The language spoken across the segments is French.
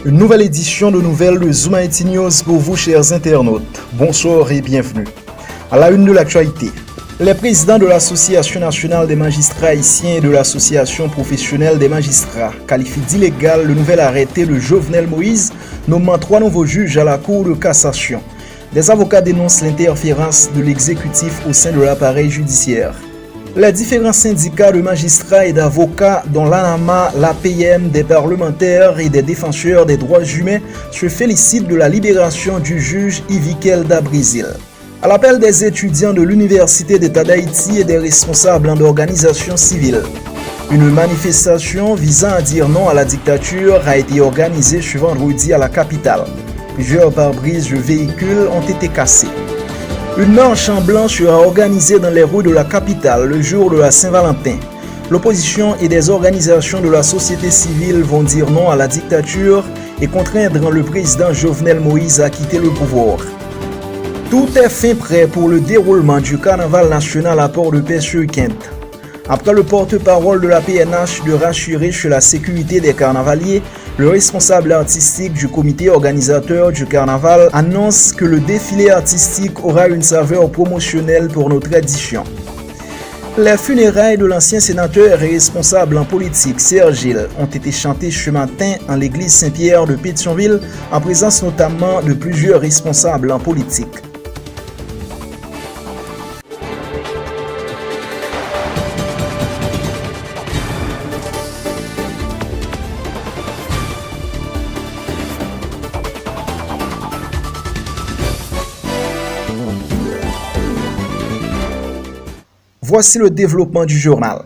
Une nouvelle édition de nouvelles de Zoom IT News pour vous, chers internautes. Bonsoir et bienvenue. À la une de l'actualité, les présidents de l'Association nationale des magistrats haïtiens et de l'Association professionnelle des magistrats qualifient d'illégal le nouvel arrêté de Jovenel Moïse, nommant 3 nouveaux juges à la Cour de cassation. Des avocats dénoncent l'interférence de l'exécutif au sein de l'appareil judiciaire. Les différents syndicats de magistrats et d'avocats, dont l'ANAMA, l'APM, des parlementaires et des défenseurs des droits humains, se félicitent de la libération du juge Yvikel Dabrizil. À l'appel des étudiants de l'Université d'État d'Haïti et des responsables d'organisations civiles, une manifestation visant à dire non à la dictature a été organisée ce vendredi à la capitale. Plusieurs pare-brises de véhicules ont été cassés. Une marche en blanc sera organisée dans les rues de la capitale le jour de la Saint-Valentin. L'opposition et des organisations de la société civile vont dire non à la dictature et contraindre le président Jovenel Moïse à quitter le pouvoir. Tout est fin prêt pour le déroulement du carnaval national à Port-de-Paix ce week-end. Après le porte-parole de la PNH de rassurer sur la sécurité des carnavaliers, le responsable artistique du comité organisateur du carnaval annonce que le défilé artistique aura une saveur promotionnelle pour notre édition. Les funérailles de l'ancien sénateur et responsable en politique Serge Gilles ont été chantées ce matin en l'église Saint-Pierre de Pétionville, en présence notamment de plusieurs responsables en politique. Voici le développement du journal.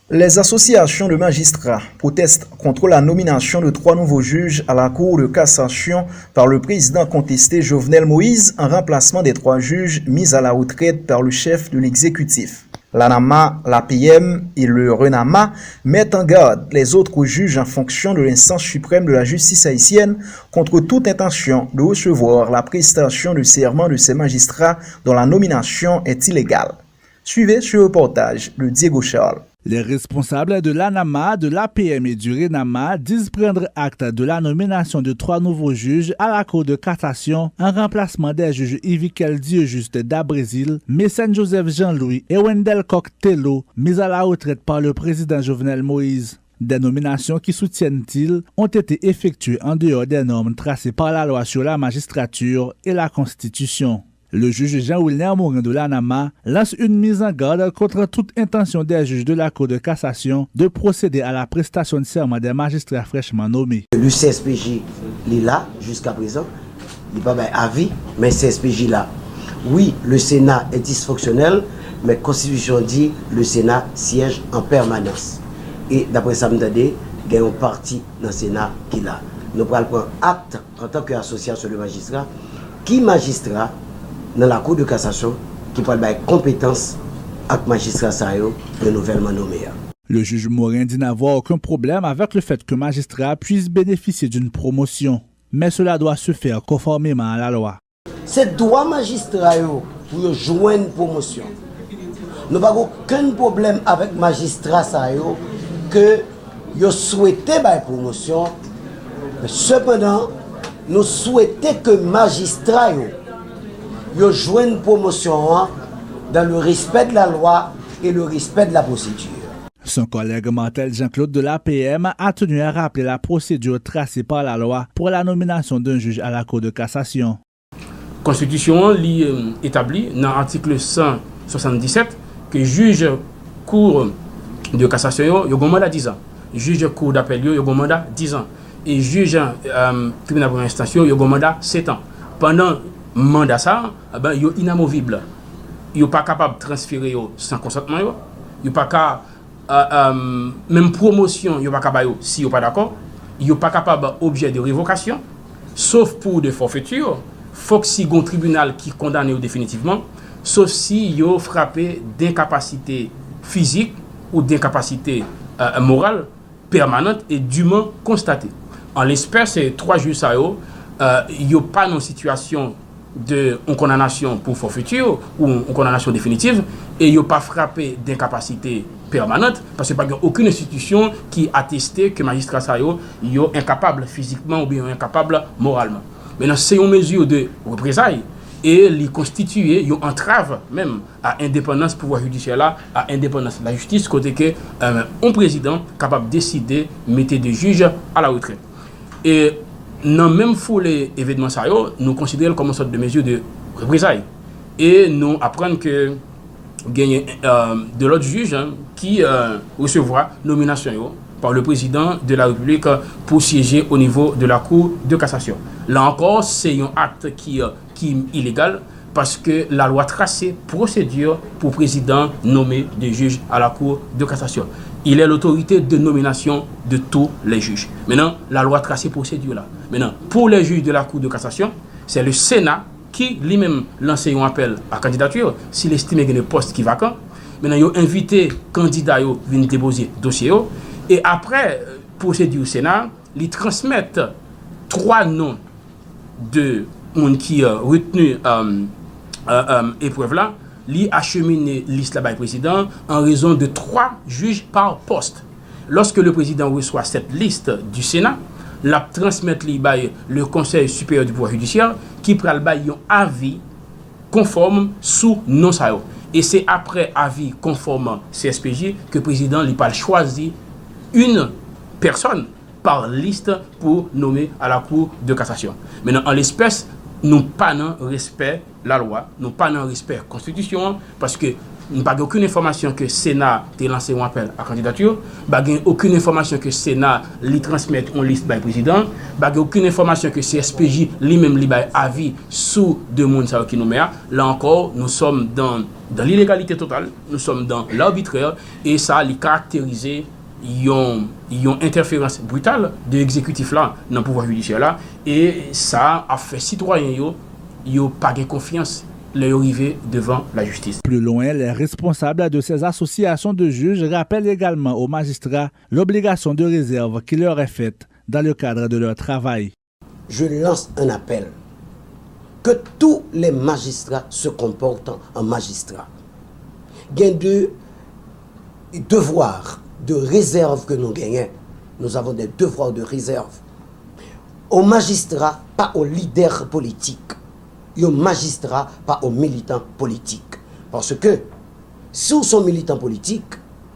Les associations de magistrats protestent contre la nomination de 3 nouveaux juges à la Cour de cassation par le président contesté Jovenel Moïse en remplacement des 3 juges mis à la retraite par le chef de l'exécutif. L'ANAMA, l'APM et le RENAMA mettent en garde les autres juges en fonction de l'instance suprême de la justice haïtienne contre toute intention de recevoir la prestation de serment de ces magistrats dont la nomination est illégale. Suivez ce reportage de Diego Charles. Les responsables de l'ANAMA, de l'APM et du RENAMA disent prendre acte de la nomination de 3 nouveaux juges à la Cour de cassation en remplacement des juges Yvikel Dieujuste Dabrizil, Mécène Joseph Jean-Louis et Wendell Coq-Tello, mis à la retraite par le président Jovenel Moïse. Des nominations qui, soutiennent-ils, ont été effectuées en dehors des normes tracées par la loi sur la magistrature et la Constitution. Le juge Jean-Wilner Morin de l'ANAMA lance une mise en garde contre toute intention des juges de la Cour de cassation de procéder à la prestation de serment des magistrats fraîchement nommés. Le CSPJ est là jusqu'à présent, il n'est pas avis, mais le CSPJ là. Oui, le Sénat est dysfonctionnel, mais la Constitution dit que le Sénat siège en permanence. Et d'après ça, il y a un parti dans le Sénat qui est là. Nous prenons acte en tant qu'association de magistrats, qui magistrat dans la Cour de cassation qui parle de compétence avec magistrat renouvellement nommé. Le juge Morin dit n'avoir aucun problème avec le fait que magistrat puisse bénéficier d'une promotion, mais cela doit se faire conformément à la loi. C'est droit magistrat pour jouer une promotion. Nous n'avons aucun problème avec magistrat que vous souhaitez une promotion, mais cependant, nous souhaitons que magistrat yo joué une promotion dans le respect de la loi et le respect de la procédure. Son collègue Martel Jean-Claude de l'APM a tenu à rappeler la procédure tracée par la loi pour la nomination d'un juge à la Cour de cassation. La Constitution établit dans l'article 177 que juge Cour de cassation il a un mandat 10 ans. Juge Cour d'appel il a un mandat 10 ans. Et juge tribunal de première instance il a un mandat 7 ans. Pendant mandat ça, il est inamovible. Il n'est pas capable de transférer sans consentement. Il n'est pas capable, même promotion, il n'est pas capable si il n'est pas d'accord. Il n'est pas capable d'objet de révocation, sauf pour des forfaitures. Il faut que si il y a un tribunal qui condamne définitivement, sauf si il est frappé d'incapacité physique ou d'incapacité morale permanente et dûment constatée. En l'espèce, ces 3 juges, il n'y a pas une situation d'une condamnation pour forfaiture ou une condamnation définitive et ils n'ont pas frappé d'incapacité permanente parce qu'il n'y a pas aucune institution qui attestait que les magistrats sont incapables physiquement ou bien incapables moralement. Maintenant, c'est une mesure de représailles et les constituer une entrave même à l'indépendance du pouvoir judiciaire là, à l'indépendance de la justice, côté que un président capable de décider de mettre des juges à la retraite. Et dans même foulée événements ça nous considérons comme une sorte de mesure de représailles et nous apprenons que gagner de l'autre juge qui recevra nomination par le président de la République pour siéger au niveau de la Cour de cassation. Là encore, c'est un acte qui est illégal parce que la loi tracée procédure pour président nommer des juges à la Cour de cassation. Il est l'autorité de nomination de tous les juges. Maintenant, la loi tracée procédure là. Maintenant, pour les juges de la Cour de cassation, c'est le Sénat qui lui-même lance un appel à candidature s'il estime qu'il y a un poste qui est vacant. Maintenant, il a invité les candidats à venir déposer le dossier. Et après, procédure au Sénat, ils transmettent 3 noms de monde qui a retenu épreuve là, li acheminer liste là-bas président en raison de 3 juges par poste. Lorsque le président reçoit cette liste du Sénat, la transmettre le Conseil supérieur du pouvoir judiciaire qui prend un avis conforme sous non ça. Et c'est après avis conforme CSPJ que le président n'a pas choisi une personne par liste pour nommer à la Cour de cassation. Maintenant, en l'espèce, nous pas dans respect la loi, nous pas dans respect la Constitution, parce que nous n'avons aucune information que le Sénat a lancé un appel à candidature, nous n'avons aucune information que le Sénat lui transmette une liste par le président, nous n'avons aucune information que le CSPJ lui-même lui donne avis sous deux monde qui nous met. Là encore, nous sommes dans l'illégalité totale, nous sommes dans l'arbitraire, et ça les caractérisé une interférence brutale de l'exécutif là dans le pouvoir judiciaire là, et ça a fait citoyens yo pas de confiance leur arriver devant la justice. Plus loin, les responsables de ces associations de juges rappellent également aux magistrats l'obligation de réserve qui leur est faite dans le cadre de leur travail. Je lance un appel que tous les magistrats se comportent en magistrats. Il y a deux devoirs de réserve que nous gagnons. Nous avons des devoirs de réserve. Aux magistrats, pas aux leaders politiques. Et aux magistrats, pas aux militants politiques. Parce que, si vous êtes militant politique,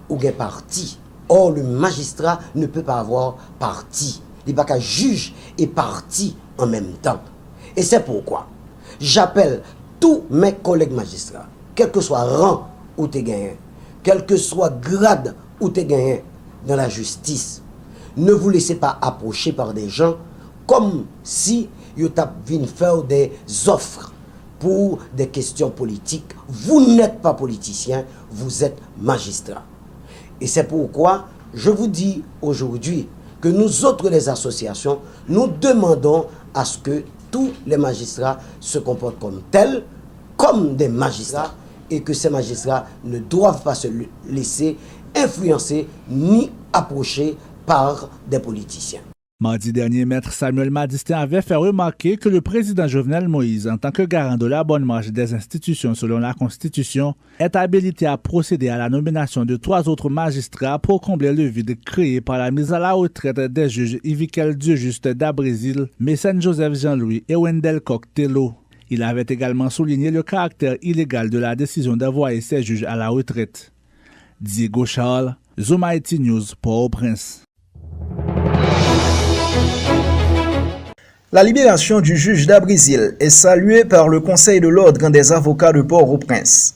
vous avez parti. Or, le magistrat ne peut pas avoir parti. Il n'y a pas qu'un juge et parti en même temps. Et c'est pourquoi j'appelle tous mes collègues magistrats, quel que soit rang où tu es gagné, quel que soit grade où tu es gagné dans la justice, ne vous laissez pas approcher par des gens comme si vous venu faire des offres pour des questions politiques. Vous n'êtes pas politicien, vous êtes magistrat. Et c'est pourquoi je vous dis aujourd'hui que nous autres, les associations, nous demandons à ce que tous les magistrats se comportent comme tels, comme des magistrats, et que ces magistrats ne doivent pas se laisser influencer ni approcher par des politiciens. Mardi dernier, Maître Samuel Madistin avait fait remarquer que le président Jovenel Moïse, en tant que garant de la bonne marche des institutions selon la Constitution, est habilité à procéder à la nomination de 3 autres magistrats pour combler le vide créé par la mise à la retraite des juges Ivikel Dieujuste d'Abrésil, Mécène Joseph Jean-Louis et Wendell Coq-Tello. Il avait également souligné le caractère illégal de la décision d'envoyer ces juges à la retraite. Diego Charles, Zoom Haïti News, Port-au-Prince. La libération du juge d'Abrésil est saluée par le Conseil de l'Ordre des avocats de Port-au-Prince.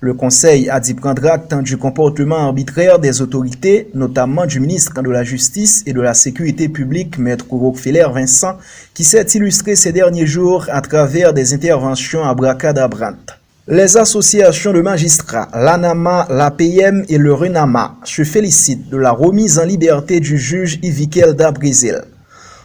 Le Conseil a dit prendre acte du comportement arbitraire des autorités, notamment du ministre de la Justice et de la Sécurité publique, Maître Rockefeller Vincent, qui s'est illustré ces derniers jours à travers des interventions abracadabrantes. Les associations de magistrats, l'ANAMA, l'APM et le RENAMA se félicitent de la remise en liberté du juge Ivikel d'Abrésil.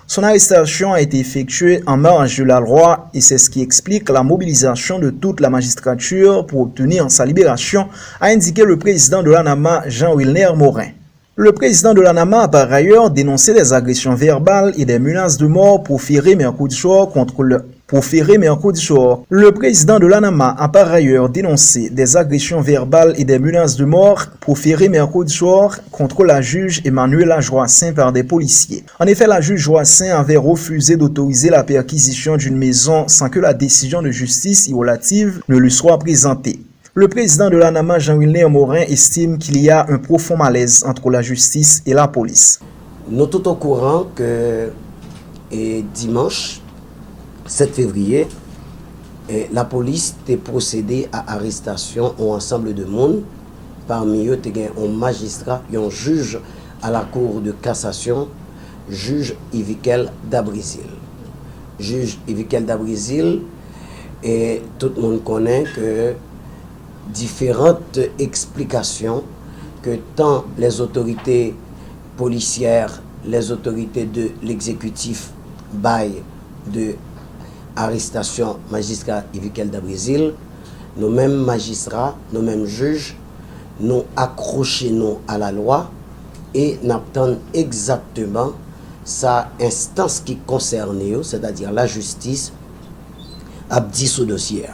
Son arrestation a été effectuée en marge de la loi et c'est ce qui explique la mobilisation de toute la magistrature pour obtenir sa libération, a indiqué le président de l'ANAMA, Jean-Wilner Morin. Le président de l'ANAMA a par ailleurs dénoncé des agressions verbales et des menaces de mort proférées mercredi soir contre le proféré mercredi soir. Le président de l'ANAMA a par ailleurs dénoncé des agressions verbales et des menaces de mort proférées mercredi soir contre la juge Emmanuela Joassin par des policiers. En effet, la juge Joassin avait refusé d'autoriser la perquisition d'une maison sans que la décision de justice y relative ne lui soit présentée. Le président de l'ANAMA, Jean-Wilner Morin, estime qu'il y a un profond malaise entre la justice et la police. Nous sommes tout au courant que dimanche 7 février, la police a procédé à arrestation d'un ensemble de monde. Parmi eux, il y a un magistrat et un juge à la Cour de cassation, juge Yvikel Dabrizil. Juge Yvikel Dabrizil, et tout le monde connaît que différentes explications que tant les autorités policières, les autorités de l'exécutif baillent de arrestation magistrat Yvikel Dabrizil, nous-mêmes magistrats, nous-mêmes juges, nous accrochons à la loi et n'attendons exactement sa instance qui concerne, c'est-à-dire la justice, à 10 ce dossier.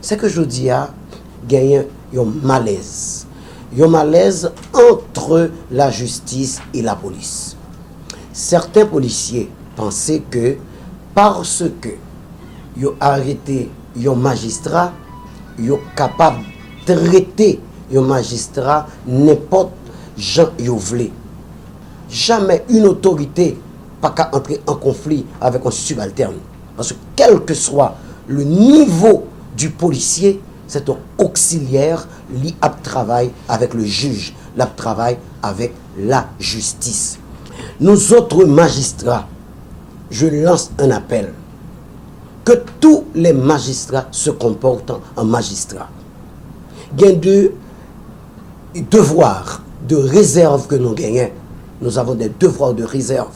C'est que je dis à gagner un malaise. Un malaise entre la justice et la police. Certains policiers pensaient que parce que ils ont arrêté un magistrat, ils sont capables de traiter un magistrat n'importe gens ils veulent. Jamais une autorité pas qu'à entrer en conflit avec un subalterne. Parce que quel que soit le niveau du policier, c'est un auxiliaire qui travaille avec le juge, qui travaille avec la justice. Nous autres magistrats, je lance un appel. Que tous les magistrats se comportent en magistrats. Il y a deux devoirs de réserve que nous gagnons. Nous avons des devoirs de réserve.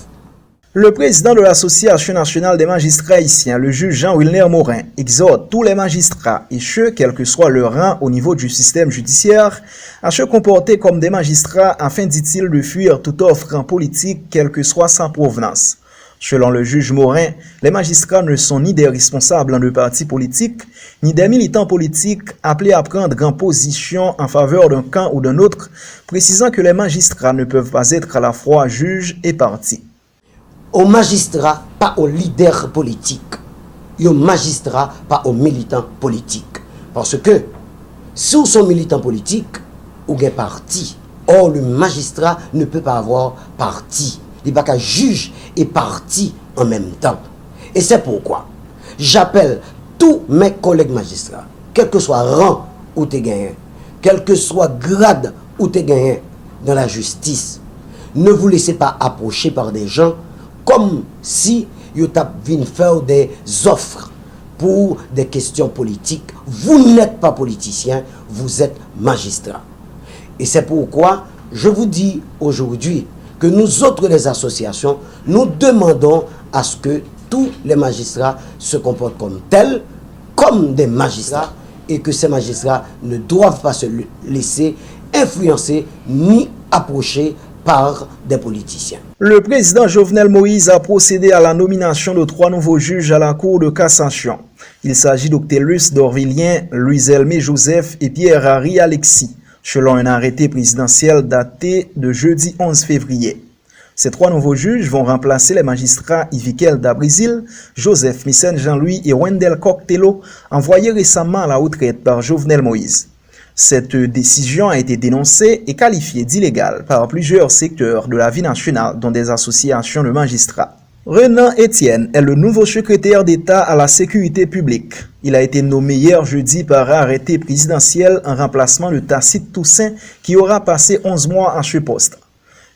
Le président de l'Association nationale des magistrats haïtiens, le juge Jean-Wilner Morin, exhorte tous les magistrats, et ceux, quel que soit leur rang au niveau du système judiciaire, à se comporter comme des magistrats afin, dit-il, de fuir toute offre en politique, quelle que soit sa provenance. Selon le juge Morin, les magistrats ne sont ni des responsables de partis politiques, ni des militants politiques appelés à prendre en position en faveur d'un camp ou d'un autre, précisant que les magistrats ne peuvent pas être à la fois juges et partis. Aux magistrats, pas aux leaders politiques. Et aux magistrats, pas aux militants politiques. Parce que, si vous êtes militant politique, ou un parti, or le magistrat ne peut pas avoir parti. Il n'y a pas qu'un juge et parti en même temps. Et c'est pourquoi j'appelle tous mes collègues magistrats, quel que soit rang où tu es gagné, quel que soit grade où tu es gagné dans la justice, ne vous laissez pas approcher par des gens comme si vous venu faire des offres pour des questions politiques. Vous n'êtes pas politicien, vous êtes magistrat. Et c'est pourquoi je vous dis aujourd'hui que nous autres, les associations, nous demandons à ce que tous les magistrats se comportent comme tels, comme des magistrats, et que ces magistrats ne doivent pas se laisser influencer ni approcher par des politiciens. Le président Jovenel Moïse a procédé à la nomination de 3 nouveaux juges à la Cour de cassation. Il s'agit d'Octellus Dorvilien, Louis-Elmé Joseph et Pierre-Harry Alexis, selon un arrêté présidentiel daté de jeudi 11 février. Ces 3 nouveaux juges vont remplacer les magistrats Yvikel Dabrizil, Joseph Missen Jean-Louis et Wendell Coctello, envoyés récemment à la retraite par Jovenel Moïse. Cette décision a été dénoncée et qualifiée d'illégale par plusieurs secteurs de la vie nationale, dont des associations de magistrats. Renan Etienne est le nouveau secrétaire d'État à la sécurité publique. Il a été nommé hier jeudi par arrêté présidentiel en remplacement de Tacite Toussaint qui aura passé 11 mois à ce poste.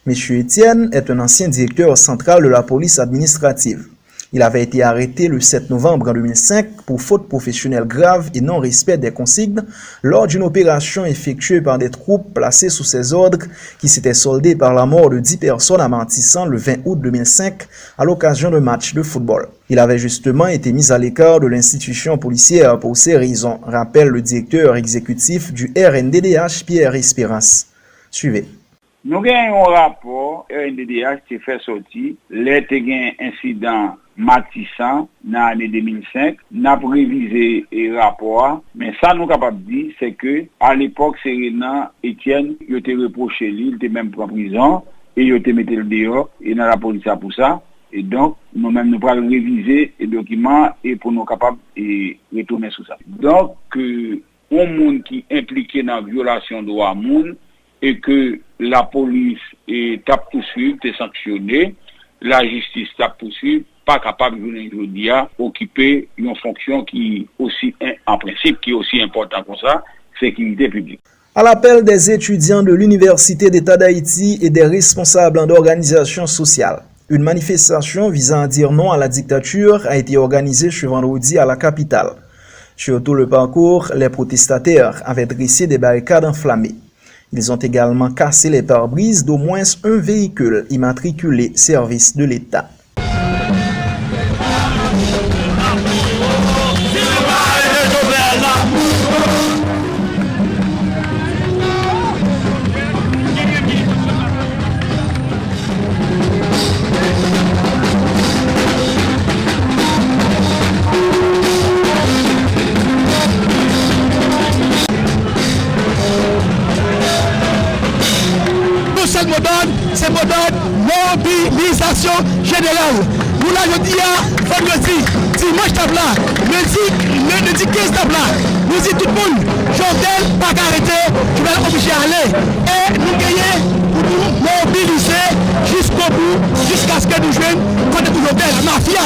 M. Etienne est un ancien directeur central de la police administrative. Il avait été arrêté le 7 novembre 2005 pour faute professionnelle grave et non-respect des consignes lors d'une opération effectuée par des troupes placées sous ses ordres qui s'était soldée par la mort de 10 personnes à Martissan le 20 août 2005 à l'occasion d'un match de football. Il avait justement été mis à l'écart de l'institution policière pour ces raisons, rappelle le directeur exécutif du RNDDH Pierre Espérance. Suivez. Nous avons un rapport, RNDDH qui fait sortir, les incidents Matissan dans l'année 2005, n'a révisé le rapport, mais ça nous capable de dire c'est que à l'époque Serena Etienne, il était reproché lui, il était même en prison et il était mis le dehors et dans la police pour ça. Et donc nous-mêmes nous pourrons réviser les documents et pour nous capables de retourner sur ça. Donc un monde qui est impliqué dans la violation de droits monde et que la police est à poursuivre, est sanctionnée, la justice est à poursuivre, pas capable de occuper une fonction qui aussi en principe qui est aussi importante que ça, sécurité publique. À l'appel des étudiants de l'Université d'État d'Haïti et des responsables d'organisations sociales, une manifestation visant à dire non à la dictature a été organisée ce vendredi à la capitale. Sur tout le parcours, les protestataires avaient dressé des barricades enflammées. Ils ont également cassé les pare-brises d'au moins un véhicule immatriculé service de l'État. C'est moderne mobilisation générale. Nous l'avons dit vendredi, dimanche tabla, lundi 15 tabla. Nous disons tout le monde, Jordel pas arrêté, je vais l'obliger à aller. Et nous gagnons pour nous mobiliser jusqu'au bout, jusqu'à ce que nous jouions contre Jordel. La mafia,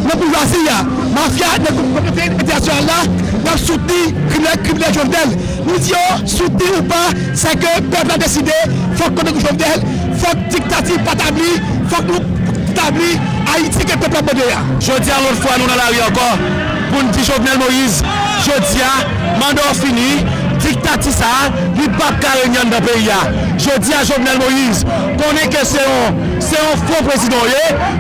la bourgeoisie, mafia de la communauté internationale là, nous soutenons criminel Jordel. Nous disons soutenir ou pas, c'est que le peuple a décidé, il faut que nous Jordel. Faut que dictature pas établie, faut que nous établir Haïti que le peuple a besoin. Je dis à l'autre fois, nous dans la rue encore, pour nous dire Jovenel Moïse, je dis à mandat fini, dictature ça, il n'y a pas de carignan dans le pays. Je dis à Jovenel Moïse, qu'on est que c'est un faux président,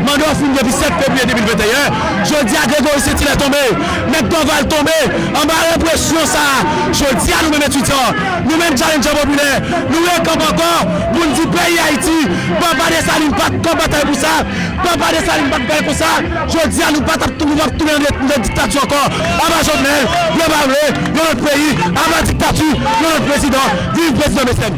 mandat fini depuis 7 février 2021. Je dis à Grégory Setti est tombé, maintenant va le tomber, en bas répression ça. Je dis à nous-mêmes étudiants, nous-mêmes challenge populaire, nous-mêmes comme encore, pour nous dire pays Haïti, papa de Saline pas combattre pour ça, papa de Saline pas faire pour ça. Je dis à nous pas tout notre dictature encore. Avant Jovenel, le Barré, dans notre pays, avant dictature, dans notre président, vive le président Messène.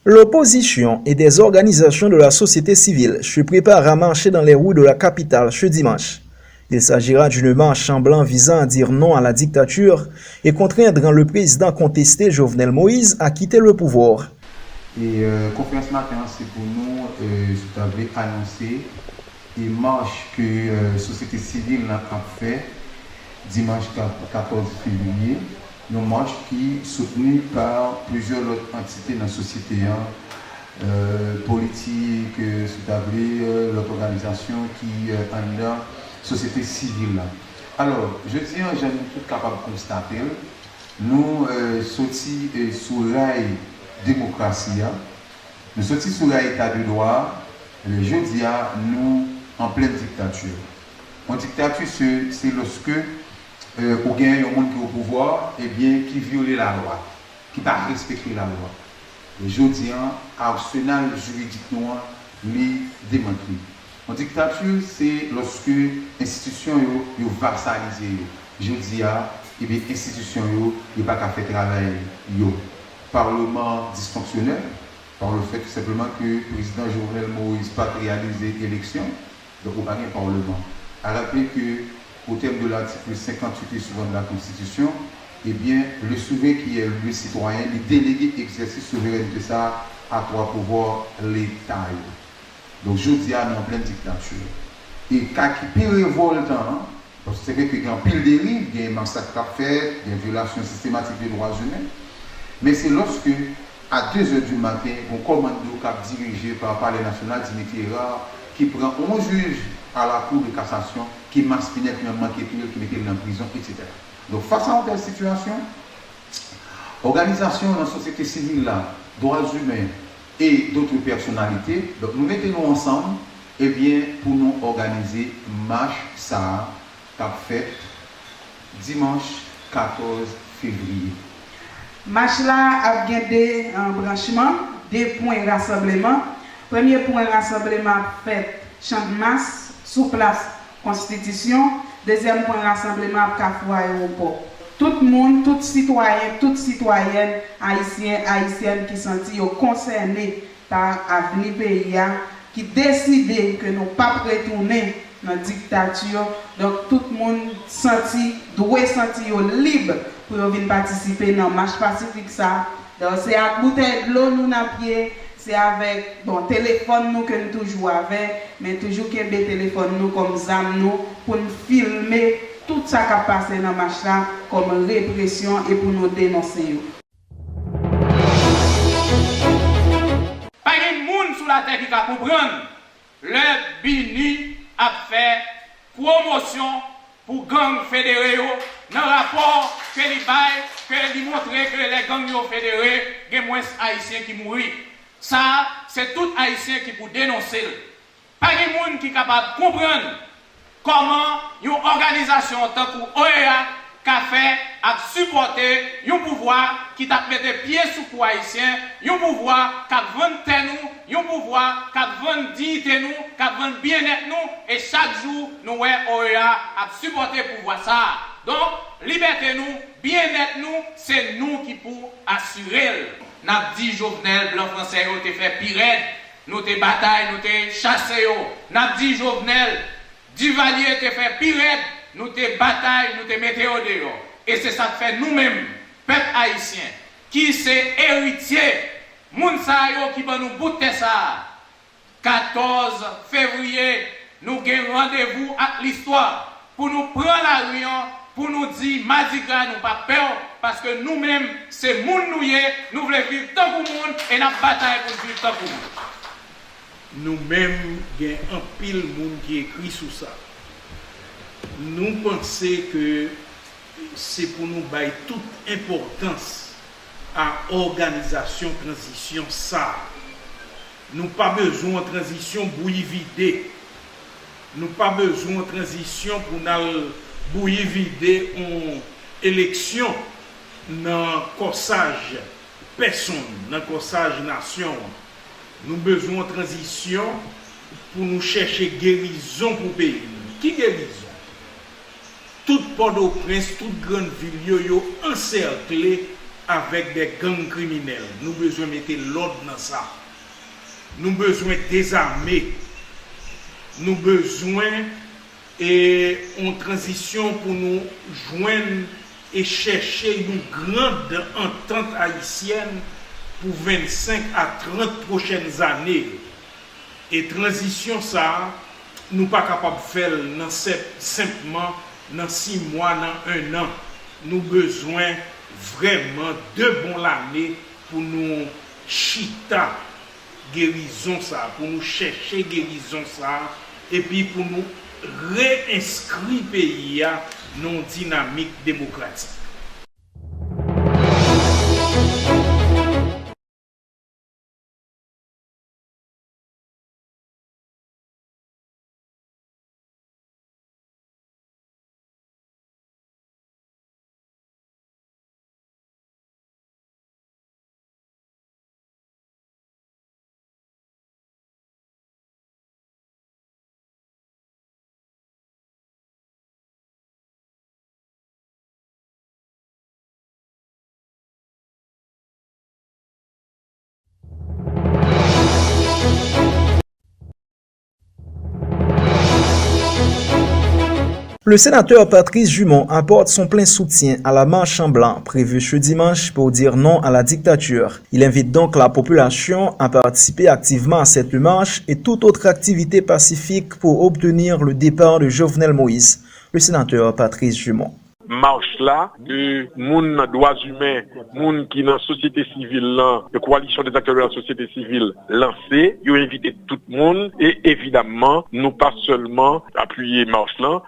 L'opposition et des organisations de la société civile se préparent à marcher dans les rues de la capitale ce dimanche. Il s'agira d'une marche en blanc visant à dire non à la dictature et contraindre le président contesté Jovenel Moïse à quitter le pouvoir. Et conférence matin, c'est pour nous annoncer les marches que la société civile a fait dimanche 14 février. Une marche qui est soutenue par plusieurs autres entités dans la société, politique, l'autre organisation qui est dans la société civile. Alors, je dis, j'ai tout capable de constater, nous sommes sous la démocratie, nous sommes sous l'état de droit, le jeudi, nous en pleine dictature. En dictature, c'est lorsque on gagne un monde qui est au pouvoir, et bien, qui viole la loi, qui ne pas respecter la loi. Aujourd'hui, l'arsenal juridique noir les démantelé. En dictature, c'est lorsque l'institution est vassalisée. Je dis, l'institution n'est pas qu'à faire travail. Parlement dysfonctionnel, par le fait tout simplement que le président Jovenel Moïse n'a pas réalisé l'élection, donc on n'a pas de parlement. À rappeler qu'au terme de l'article 58 et suivant de la Constitution, eh bien, le souverain qui est le citoyen, les délégués exercent souveraineté ça à trois pouvoirs l'État. Donc, je dis à nous en pleine dictature. Et quand il est révoltant, parce que c'est vrai qu'il y a un pile dérive, il y a un massacre à faire, il y a une violation systématique des droits humains. Mais c'est lorsque, à 2h du matin, un commando cap dirigé par le Palais national Dimitri Rare, qui prend un juge à la Cour de cassation, qui masse Pinel, qui manqué Pinel, qui mettait en prison, etc. Donc, face à une telle situation, organisation dans la société civile, là, droits humains et d'autres personnalités, donc nous mettons ensemble eh bien, pour nous organiser marche ça qu'a fait dimanche 14 février. Marche là a gagné un branchement, deux points rassemblement. Premier point rassemblement fait champ de masse sous place Constitution. Deuxième point rassemblement Carrefour aéroport. Tout le monde, tout citoyen, toute citoyenne, haïtien, haïtienne qui sont concernés par l'avenir pays, qui décident que nous ne pas retourner dans la dictature. Donc tout le monde doit sentir libre pour venir participer dans la marche pacifique. Donc c'est à bouteille de l'eau nous dans pied, c'est avec bon téléphone nous que nous toujours avec, mais toujours qu'il y a des téléphones nous comme zam nous pour nous filmer tout ça qui a passé dans la marche là comme répression et pour nous dénoncer. Pas de monde sur la terre qui va comprendre. Le BINI a fait promotion pour gang fédérés dans le rapport que les bail, que les montrer que les gangs fédérés, il y a moins haïtiens qui mourent. Ça, c'est tout haïtien qui peut dénoncer. Pas de monde qui est capable de comprendre comment une organisation tant que OEA a fait à supporter un pouvoir qui t'a mis des pieds sous les haïtiens, un pouvoir qui a vendu nous, un pouvoir qui a vendu dignité nous, qui a vendu bien-être nous, et chaque jour, nous OEA a supporté le pouvoir ça. Donc, liberté nous, bien-être nous, c'est nous qui pouvons assurer. Nous avons dit Jovenel, blanc français, nous avons fait pire, nous avons bataille, nous avons chassé. Nous avons dit Jovenel, Duvalier te fait pire, nous te bataille, nous te mettons dehors. Et c'est ça que fait nous-mêmes, peuple haïtien, qui c'est héritier, moun sa yo qui va nous bouter ça. 14 février, nous avons rendez-vous avec l'histoire pour nous prendre la rue, pour nous dire, Madiga, nous pas peur, parce que nous-mêmes, c'est moun nous nous voulons vivre tant que monde et nous bataille pour vivre tant que monde. Nous-mêmes, il y a un pile monde qui écrit sur ça. Nous pensons que c'est pour nous donner toute importance à l'organisation transition ça. Nous pas besoin de transition bouillie vidée. Nous pas besoin de transition pour nous bouillie vidée en élection dans le corsage personne, dans le corsage nation. Nous avons besoin de transition pour nous chercher guérison pour le pays. Qui guérison? Toute Port-au-Prince, toute grande ville, yo encerclée avec des gangs criminels. Nous avons besoin de mettre l'ordre dans ça. Nous avons besoin de désarmer. Nous avons besoin d'une transition pour nous joindre et chercher une grande entente haïtienne pour 25 à 30 prochaines années. Et transition ça, nous ne sommes pas capables de faire simplement dans 6 mois, dans 1 an. Nous avons besoin vraiment de bonnes années pour nous chita guérison ça, pour nous chercher guérison ça, et puis pour nous réinscrire le pays dans une dynamique démocratique. Le sénateur Patrice Jumont apporte son plein soutien à la marche en blanc prévue ce dimanche pour dire non à la dictature. Il invite donc la population à participer activement à cette marche et toute autre activité pacifique pour obtenir le départ de Jovenel Moïse. Le sénateur Patrice Jumont. Marche là, que moun droits humains, moun qui dans la société civile là, la coalition des acteurs de la société civile lancé, ils ont invité tout le monde et évidemment, nous pas seulement appuyer marche là,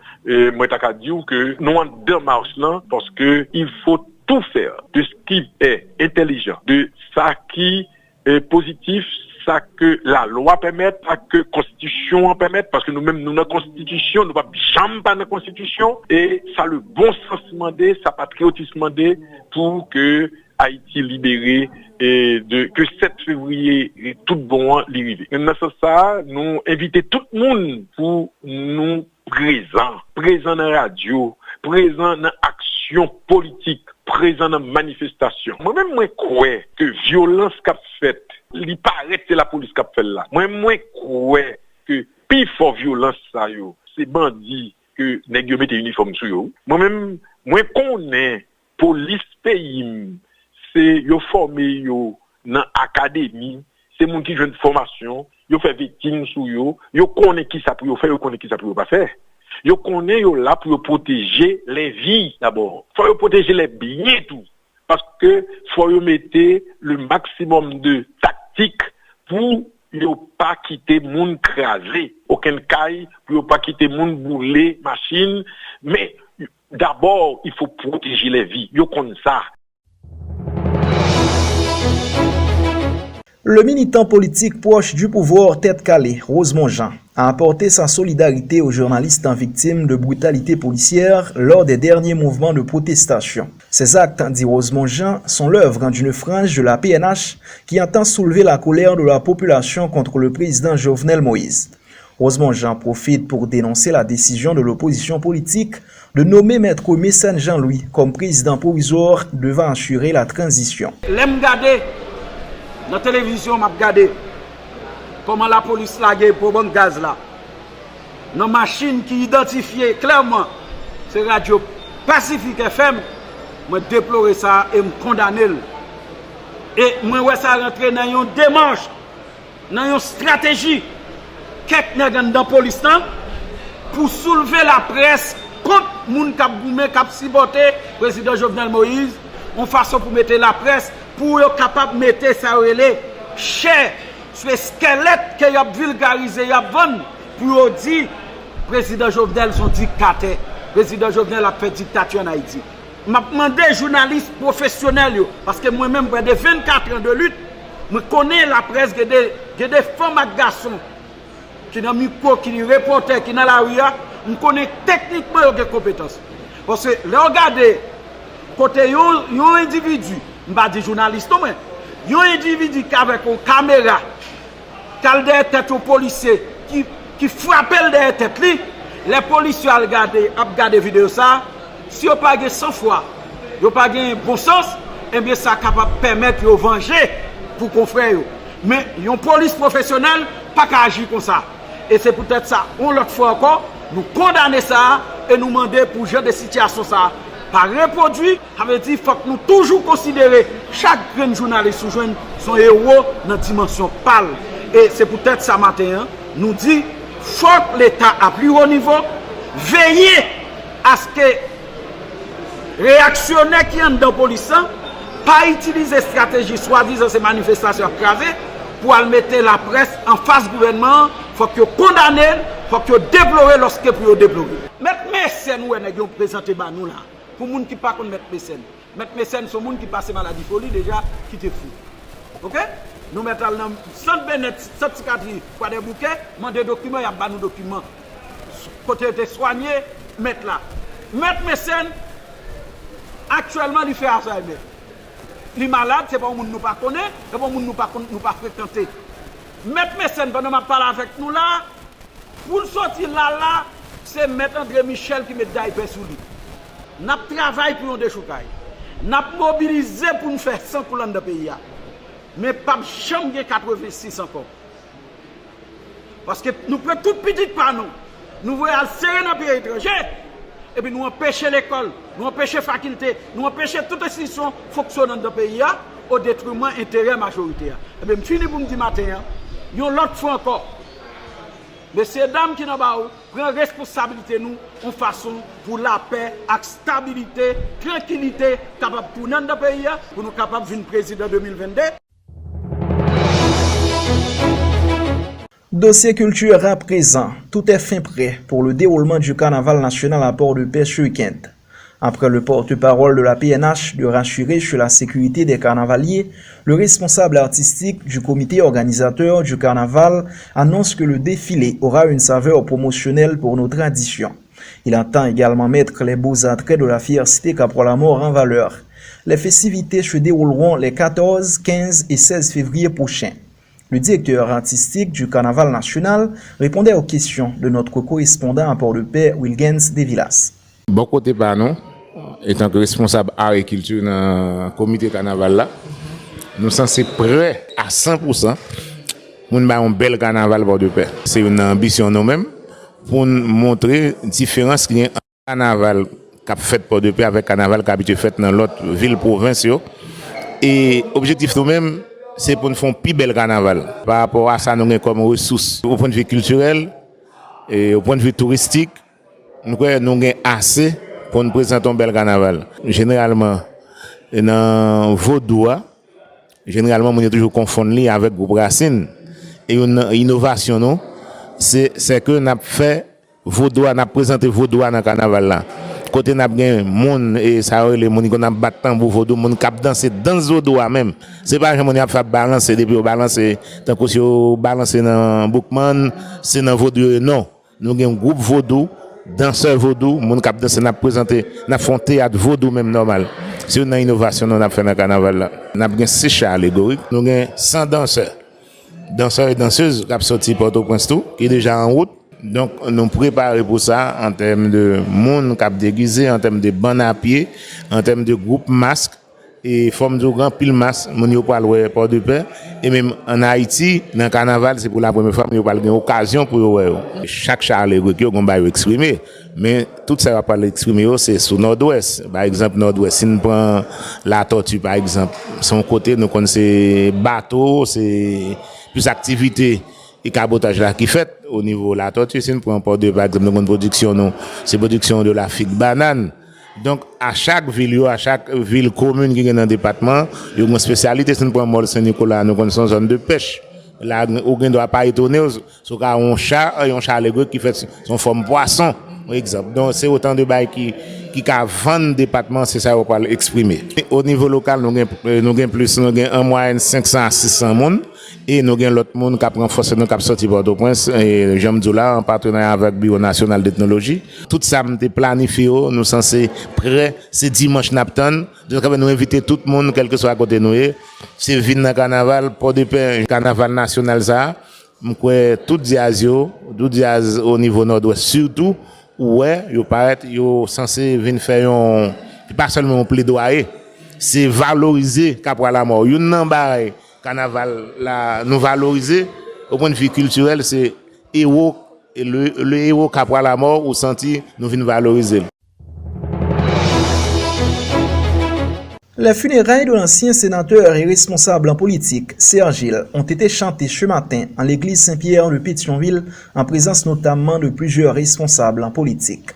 moi t'as dit que nous en deux marche là parce que il faut tout faire de ce qui est intelligent, de ça qui est positif, ça que la loi permet, ça que la constitution permet, parce que nous-mêmes, nous, notre constitution, nous ne pas jamais pas notre constitution, et ça le bon sens demandé, ça patriotisme demandé pour que Haïti libéré et que 7 février tout bon l'arrivée. Dans ça, nous invitons tout le monde pour nous présents dans la radio, présents dans l'action politique, présents dans la manifestation. Moi-même, moi, crois que violence qu'a faite, il paraît que c'est la police qui a fait là. Moi, crois que plus fort violence ça yo, c'est bandit que nèg yo mette uniforme sur yo. Moi-même, moi connais police pays, c'est yo formé yo dans académie, c'est moun qui joue formation, yo fait victime sur yo connais qui ça pour yo faire, yo connais qui ça pour yo pas faire. Yo connais yo là pour protéger les vies d'abord. Faut yo protéger les biens tout. Parce que faut yo mettre le maximum de tactique pour ne pas quitter moun crasé, aucun caille, pour ne pas quitter moun brûler machine, mais d'abord, il faut protéger les vies. Yo comme ça. Le militant politique proche du pouvoir tête calée, Rosemont Jean, a apporté sa solidarité aux journalistes victimes de brutalité policière lors des derniers mouvements de protestation. Ces actes, dit Rosemont Jean, sont l'œuvre d'une frange de la PNH qui entend soulever la colère de la population contre le président Jovenel Moïse. Rosemont Jean profite pour dénoncer la décision de l'opposition politique de nommer Maître Messène Jean-Louis comme président provisoire devant assurer la transition. Dans la télévision, je regardé comment la police lague pour bon gaz là. Dans machine qui identifiait clairement c'est Radio Pacifique FM, je déplore ça et je condamne. Et moi, ça rentre dans une démarche, dans une stratégie, quelques nègres dans la police pour soulever la presse contre les gens qui ont supporté le président Jovenel Moïse, en façon pour mettre la presse. Pour être capable de mettre ça cher sur le squelette que a vulgarisé, a vendu pour dire président Jovenel son dictateur. Président Jovenel a fait dictature en Haïti. Je demandé aux journalistes professionnels, parce que moi-même, après 24 ans de lutte, je connais la presse, il y a des femmes et des garçons qui sont micro, qui sont reporters, qui sont dans la rue, je connais techniquement les compétences. Parce que, regardez, côté un individu, je ne vais pas dire journaliste, mais il y a un individu qui avec une caméra, qui a des têtes aux policiers, qui frappe des têtes, les policiers ont regardé la vidéo, ça, si ils n'ont pas 100 fois, ils n'ont pas un bon sens, eh bien ça est capable de permettre de venger pour confrères. Mais une police professionnelle, pas qu'à agir comme ça. Et c'est peut-être ça, on l'autre fois encore, nous condamner ça et nous demander pour gérer des situations ça. Par reproduit, ça veut dire qu'il faut que nous toujours considérer chaque jeune journaliste son héros dans la dimension pâle. Et c'est peut-être ça matin, nous dit qu'il faut que l'État à plus haut niveau veiller à ce que les réactionnaires qui sont dans la police pas utiliser stratégie soi-disant ces manifestations écrasées pour mettre la presse en face du gouvernement. Il faut que condamner, il faut que déplorer lorsque vous déplorer. Mettre Messène, nous avons présenté nous là. Pour les gens qui ne pas mettre Messène. Mettre Messène, c'est les gens qui passent maladie folie déjà, qui te fou. Ok? Nous mettons dans le centre Bennett, centre psychiatrie, pour des bouquets, demander des documents, il y a des documents. Côté de soigner, mettre là. Mettre Messène, actuellement, il fait Alzheimer. Les malades, c'est pas un monde nous pas connaît, c'est pas un monde nous pas fréquenter. Mettre Messène, pendant que je parle avec nous là, pour sortir là, c'est mettre André Michel qui met des sur lui. Nous travaillons pour nous déchoucailler. Nous mobilisé pour nous faire 100 colonnes de pays. Mais pas jamais 86 encore. Parce que nous prenons tout petit par nous. Nous voulons serrer dans le pays étranger. et puis nous empêcher l'école, nous empêcher faculté, nous empêcher toute institution fonctionnante dans le pays au détriment intérêt majoritaire. Et bien, je finis pour me dire matin, l'autre fois encore, messieurs dames qui n'ont pas prennent responsabilité nous en façon pour la paix, la stabilité, tranquillité, capable pour nous dans le pays, pour nous capables de venir président 2022. Dossier culture à présent, tout est fin prêt pour le déroulement du carnaval national à Port-de-Paix ce week-end. Après le porte-parole de la PNH de rassurer sur la sécurité des carnavaliers, le responsable artistique du comité organisateur du carnaval annonce que le défilé aura une saveur promotionnelle pour nos traditions. Il entend également mettre les beaux attraits de la fière cité Cap-Rolamort en valeur. Les festivités se dérouleront les 14, 15 et 16 février prochains. Le directeur artistique du carnaval national répondait aux questions de notre correspondant à Port-de-Paix, Wilgens Devillas. Bon côté par nous, étant que responsable art et culture dans le comité carnaval là, nous sommes prêts à 100% pour nous faire un bel carnaval Port-de-Paix. C'est une ambition nous-mêmes pour montrer la différence qu'il y a entre carnaval qu'a fait Port-de-Paix avec carnaval qui a été fait dans l'autre ville province. Et l'objectif nous-mêmes, c'est pour nous faire un plus bel carnaval. Par rapport à ça, nous avons comme ressources au point de vue culturel et au point de vue touristique. Nous avons assez pour nous présenter un bel carnaval. Généralement, dans Vaudois, généralement, on est toujours confondu avec le groupe Racine. Et une innovation, c'est que nous avons fait Vaudois, nous avons présenté Vaudois dans le carnaval là. Côté n'a bien monde et ça les monde qu'on a battant pour Vaudois, monde cap danser dans Vaudois même. C'est pas que monde a fait balancer depuis balancer tant que si balancer dans Bookman, c'est dans Vaudois non. Nous avons un groupe Vaudou, danseur Vaudou, monde cap danser n'a présenté, n'a fait théâtre Vaudou même normal. C'est une innovation qu'on a fait dans le carnaval là. Nous avons 6 chars allégoriques, nous avons 100 danseurs. Danseurs et danseuses qui ont sorti Port-au-Prince tout, qui est déjà en route. Donc, nous préparons pour ça en termes de monde cap déguisé, en termes de bancs à pied, en termes de groupe masque et forme de grand pile masque, mon yo pas le Port-de-Paix et même en Haïti, dans le carnaval, c'est pour la première fois yo pas une occasion pour yo. Chaque charle qui on va exprimer, mais tout ça va pas l'exprimer c'est sur nord-ouest. Par exemple, nord-ouest, si nous prend la Tortue par exemple, son côté nous connaissons bateau, c'est plus activité et cabotage là qui fait au niveau de la Tortue, c'est une Port-de-Paix par exemple une production c'est production de la figue banane. Donc à chaque ville commune qui est dans le département, il y a une spécialité, c'est une Mont Saint-Nicolas, nous connaissons zone de pêche. Là aucun doit pas étonner sur un chat allégorique qui fait son forme poisson par exemple. Donc c'est autant de bail qui a 20 départements, c'est ça qu'on peut exprimer. Au niveau local, nous avons plus, nous avons en moyenne 500 à 600 monde. Et nous avons l'autre monde qui a renforcé, nous qui a sorti Port-au-Prince, et Jean Mdoula, en partenariat avec le Bureau national d'ethnologie. Tout ça, nous planifié, nous sommes censés prêts, c'est dimanche napton. Donc, nous inviter tout le monde, quel que soit à côté de nous. C'est vin dans le carnaval, Port-de-Paix, carnaval national, ça. Tout diaz au niveau nord-ouest, surtout, ouais, ils sont censés venir faire pas seulement un plaidoyer, c'est valoriser Cap-Rolamort. Une nambaye. Carnaval là nous valoriser au point de vue culturel, c'est héros et le héros Cap-Rolamort ou senti nous venons valoriser. Les funérailles de l'ancien sénateur et responsable en politique, Serge Gilles, ont été chantées ce matin en l'église Saint-Pierre de Pétionville, en présence notamment de plusieurs responsables en politique.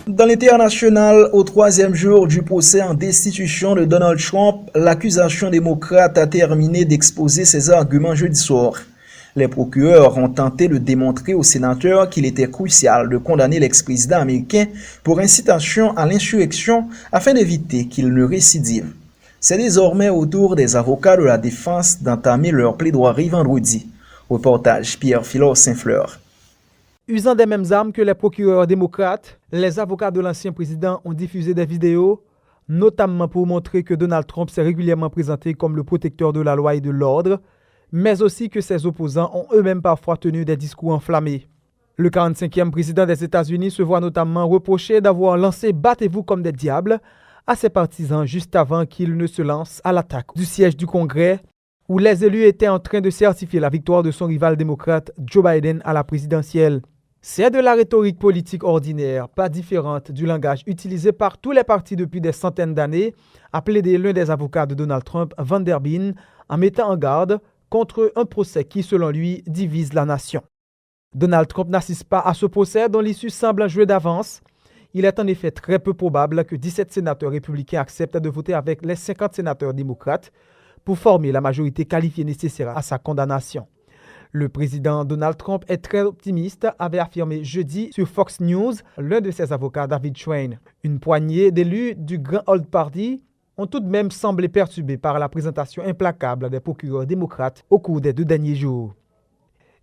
Dans l'international, au 3e jour du procès en destitution de Donald Trump, l'accusation démocrate a terminé d'exposer ses arguments jeudi soir. Les procureurs ont tenté de démontrer au sénateur qu'il était crucial de condamner l'ex-président américain pour incitation à l'insurrection afin d'éviter qu'il ne récidive. C'est désormais au tour des avocats de la défense d'entamer leur plaidoirie vendredi. Reportage Pierre Philor Saint-Fleur. Usant des mêmes armes que les procureurs démocrates, les avocats de l'ancien président ont diffusé des vidéos, notamment pour montrer que Donald Trump s'est régulièrement présenté comme le protecteur de la loi et de l'ordre, mais aussi que ses opposants ont eux-mêmes parfois tenu des discours enflammés. Le 45e président des États-Unis se voit notamment reprocher d'avoir lancé « Battez-vous comme des diables » à ses partisans juste avant qu'ils ne se lancent à l'attaque du siège du Congrès, où les élus étaient en train de certifier la victoire de son rival démocrate Joe Biden à la présidentielle. C'est de la rhétorique politique ordinaire, pas différente du langage utilisé par tous les partis depuis des centaines d'années, a plaidé l'un des avocats de Donald Trump, Van der Been, en mettant en garde contre un procès qui, selon lui, divise la nation. Donald Trump n'assiste pas à ce procès dont l'issue semble jouer d'avance. Il est en effet très peu probable que 17 sénateurs républicains acceptent de voter avec les 50 sénateurs démocrates pour former la majorité qualifiée nécessaire à sa condamnation. Le président Donald Trump est très optimiste, avait affirmé jeudi sur Fox News l'un de ses avocats, David Schwein. Une poignée d'élus du Grand Old Party ont tout de même semblé perturbés par la présentation implacable des procureurs démocrates au cours des 2 derniers jours.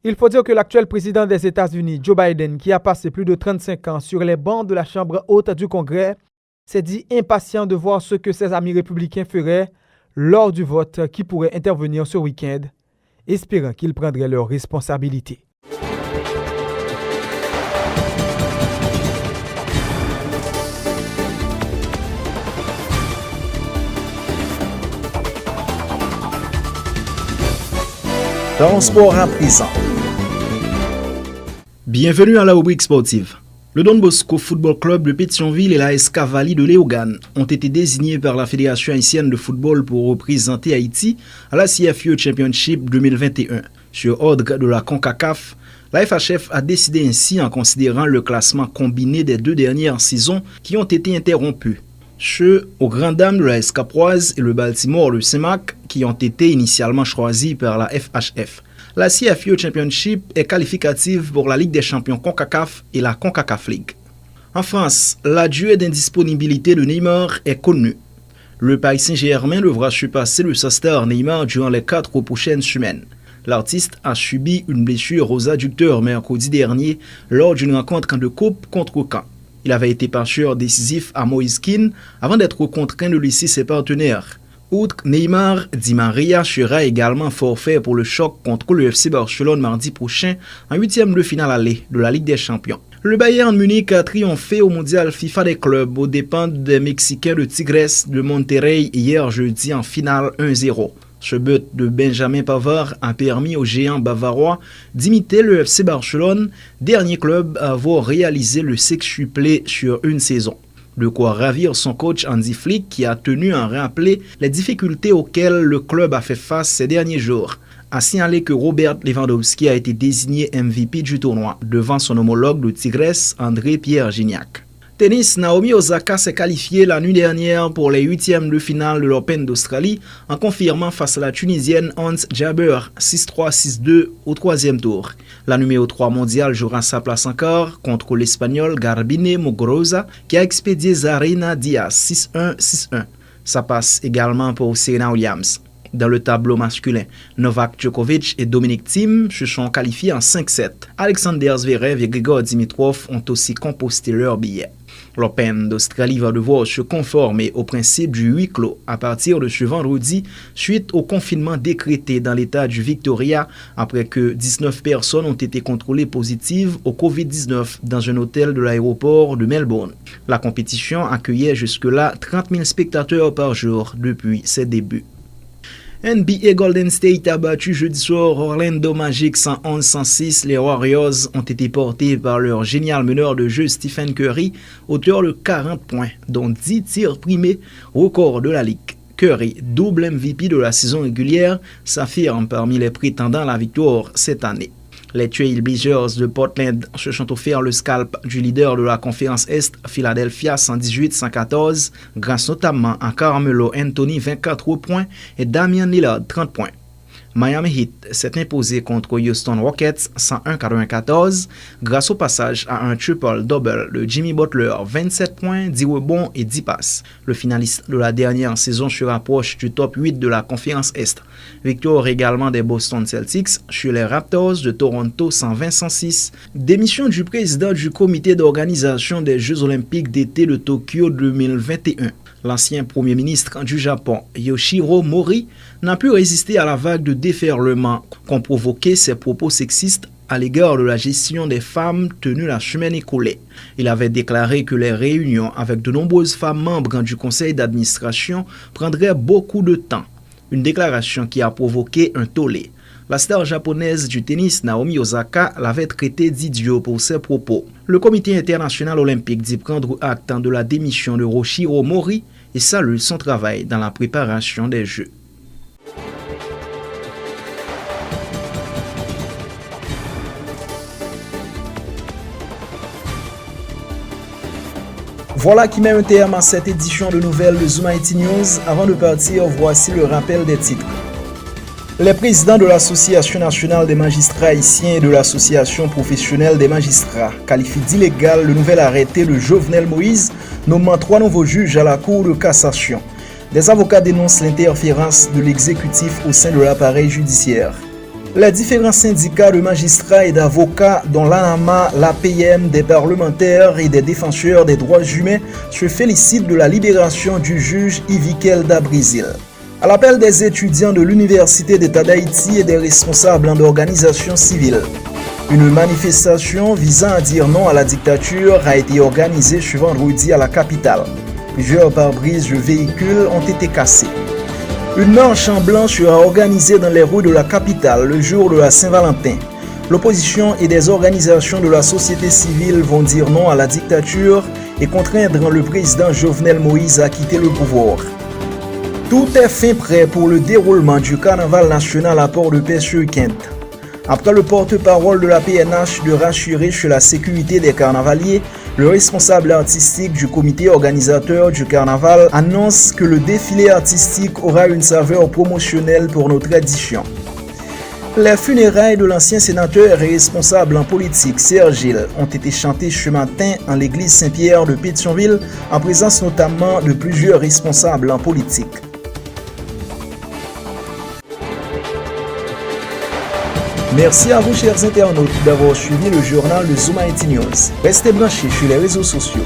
Il faut dire que l'actuel président des États-Unis, Joe Biden, qui a passé plus de 35 ans sur les bancs de la Chambre haute du Congrès, s'est dit impatient de voir ce que ses amis républicains feraient lors du vote qui pourrait intervenir ce week-end, espérant qu'ils prendraient leurs responsabilités. Dans le sport à présent. Bienvenue à la rubrique sportive. Le Don Bosco Football Club de Pétionville et la SK Valley de Léogane ont été désignés par la Fédération haïtienne de football pour représenter Haïti à la CFU Championship 2021. Sur ordre de la CONCACAF, la FHF a décidé ainsi en considérant le classement combiné des 2 dernières saisons qui ont été interrompues. Ceux aux grandes dames de la SK Proise et le Baltimore, le CEMAC, qui ont été initialement choisis par la FHF. La CFU Championship est qualificative pour la Ligue des champions CONCACAF et la CONCACAF League. En France, la durée d'indisponibilité de Neymar est connue. Le Paris Saint-Germain devra surpasser le star Neymar durant les 4 prochaines semaines. L'artiste a subi une blessure aux adducteurs mercredi dernier lors d'une rencontre de coupe contre Caen. Il avait été passeur décisif à Moïse Kean avant d'être contraint de laisser ses partenaires. Outre Neymar, Di Maria sera également forfait pour le choc contre le FC Barcelone mardi prochain en 8e de finale aller de la Ligue des Champions. Le Bayern Munich a triomphé au mondial FIFA des clubs aux dépens des Mexicains de Tigres de Monterrey hier jeudi en finale 1-0. Ce but de Benjamin Pavard a permis aux géants bavarois d'imiter le FC Barcelone, dernier club à avoir réalisé le sextuplé sur une saison. De quoi ravir son coach Hansi Flick qui a tenu à rappeler les difficultés auxquelles le club a fait face ces derniers jours. A signalé que Robert Lewandowski a été désigné MVP du tournoi devant son homologue de Tigres, André-Pierre Gignac. Tennis, Naomi Osaka s'est qualifiée la nuit dernière pour les 8e de finale de l'Open d'Australie en confirmant face à la Tunisienne Hans Jabber 6-3-6-2 au 3e tour. La numéro 3 mondiale jouera sa place encore contre l'Espagnol Garbine Muguruza qui a expédié Zarina Diaz 6-1-6-1. Ça passe également pour Serena Williams. Dans le tableau masculin, Novak Djokovic et Dominic Thiem se sont qualifiés en 5-7. Alexander Zverev et Grigor Dimitrov ont aussi composté leur billet. L'Open d'Australie va devoir se conformer au principe du huis clos à partir de ce vendredi suite au confinement décrété dans l'état du Victoria après que 19 personnes ont été contrôlées positives au Covid-19 dans un hôtel de l'aéroport de Melbourne. La compétition accueillait jusque-là 30 000 spectateurs par jour depuis ses débuts. NBA Golden State a battu jeudi soir Orlando Magic 111-106. Les Warriors ont été portés par leur génial meneur de jeu Stephen Curry, auteur de 40 points, dont 10 tirs primés, record de la ligue. Curry, double MVP de la saison régulière, s'affirme parmi les prétendants à la victoire cette année. Les Trail Blazers de Portland se sont offert le scalp du leader de la conférence Est, Philadelphia 118-114, grâce notamment à Carmelo Anthony 24 points et Damian Lillard 30 points. Miami Heat s'est imposé contre Houston Rockets 101-94 grâce au passage à un triple-double de Jimmy Butler, 27 points, 10 rebonds et 10 passes. Le finaliste de la dernière saison se rapproche du top 8 de la conférence Est. Victoire également des Boston Celtics sur les Raptors de Toronto 120-106. Démission du président du comité d'organisation des Jeux olympiques d'été de Tokyo 2021. L'ancien premier ministre du Japon, Yoshiro Mori, n'a pu résister à la vague de déferlement qu'ont provoqué ses propos sexistes à l'égard de la gestion des femmes tenues la semaine écoulée. Il avait déclaré que les réunions avec de nombreuses femmes membres du conseil d'administration prendraient beaucoup de temps. Une déclaration qui a provoqué un tollé. La star japonaise du tennis Naomi Osaka l'avait traité d'idiot pour ses propos. Le comité international olympique dit prendre acte de la démission de Yoshiro Mori et salue son travail dans la préparation des Jeux. Voilà qui met un terme à cette édition de nouvelles de Zoom IT News. Avant de partir, voici le rappel des titres. Les présidents de l'Association nationale des magistrats haïtiens et de l'Association professionnelle des magistrats qualifient d'illégal le nouvel arrêté de Jovenel Moïse, nommant 3 nouveaux juges à la Cour de cassation. Des avocats dénoncent l'interférence de l'exécutif au sein de l'appareil judiciaire. Les différents syndicats de magistrats et d'avocats, dont l'ANAMA, l'APM, des parlementaires et des défenseurs des droits humains, se félicitent de la libération du juge Yvikel Dabrizil. À l'appel des étudiants de l'Université d'État d'Haïti et des responsables d'organisations civiles, une manifestation visant à dire non à la dictature a été organisée ce vendredi à la capitale. Plusieurs pare-brises de véhicules ont été cassés. Une marche en blanc sera organisée dans les rues de la capitale le jour de la Saint-Valentin. L'opposition et des organisations de la société civile vont dire non à la dictature et contraindre le président Jovenel Moïse à quitter le pouvoir. Tout est fin prêt pour le déroulement du carnaval national à Port-de-Paix ce week-end. Après le porte-parole de la PNH de rassurer sur la sécurité des carnavaliers, le responsable artistique du comité organisateur du carnaval annonce que le défilé artistique aura une saveur promotionnelle pour notre édition. Les funérailles de l'ancien sénateur et responsable en politique Serge Gilles ont été chantées ce matin en l'église Saint-Pierre de Pétionville, en présence notamment de plusieurs responsables en politique. Merci à vous, chers internautes, d'avoir suivi le journal de Zoom IT News. Restez branchés sur les réseaux sociaux.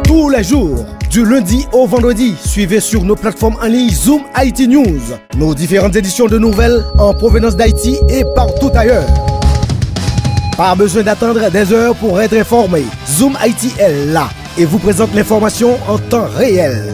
Tous les jours, du lundi au vendredi, suivez sur nos plateformes en ligne Zoom IT News, nos différentes éditions de nouvelles en provenance d'Haïti et partout ailleurs. Pas besoin d'attendre des heures pour être informé. Zoom IT est là et vous présente l'information en temps réel.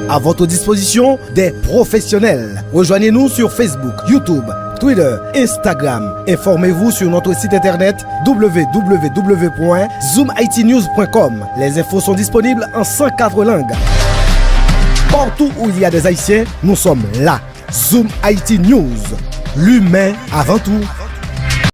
À votre disposition, des professionnels. Rejoignez-nous sur Facebook, YouTube, Twitter, Instagram. Informez-vous sur notre site internet www.zoomitnews.com. Les infos sont disponibles en 104 langues. Partout où il y a des Haïtiens, nous sommes là. Zoom IT News. L'humain avant tout.